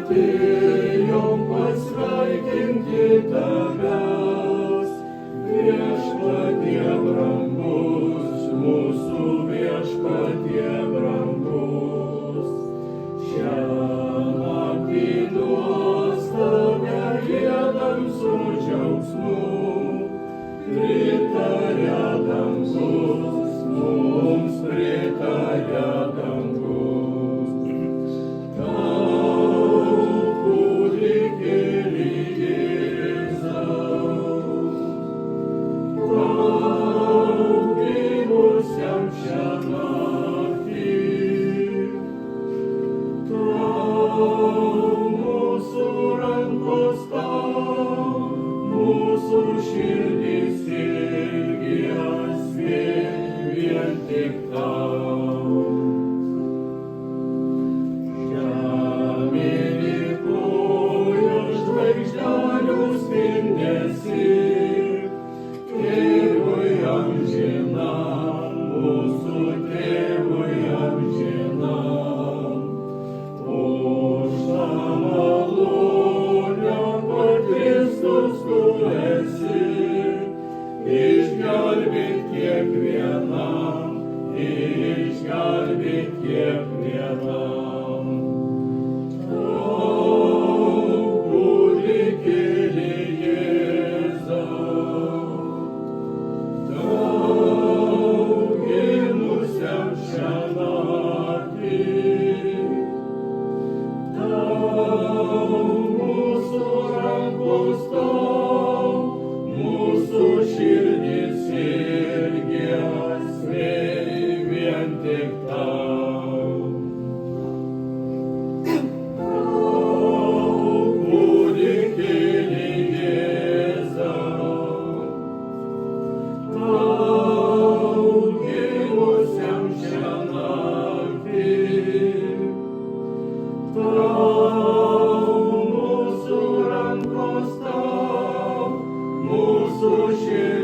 Atėjom pasveikinti tavęs, viešpatie brangus, mūsų viešpatie brangus. Šią naktį nuostabią giedam su džiaugsmu, pritaria dangus, mums pritaria dangus. Mūsų širdys ilgės vien tik tau. Žemė dėkoja žvaigždelių spindesį, Tėvui amžinam, mūsų Tėvui amžinam. Už tą malonę, kad Kristus tu esi, išgelbėk kiekvienam, išgelbėk kiekvienam. Kūdikėli Jėzau, tau gimusiam šią naktį, mūsų rankos tau, mūsų širdys ilgės vien tik tau. Kūdikėli Jėzau, tau gimusiam šią naktį, mūsų rankos tau, mūsų širdis.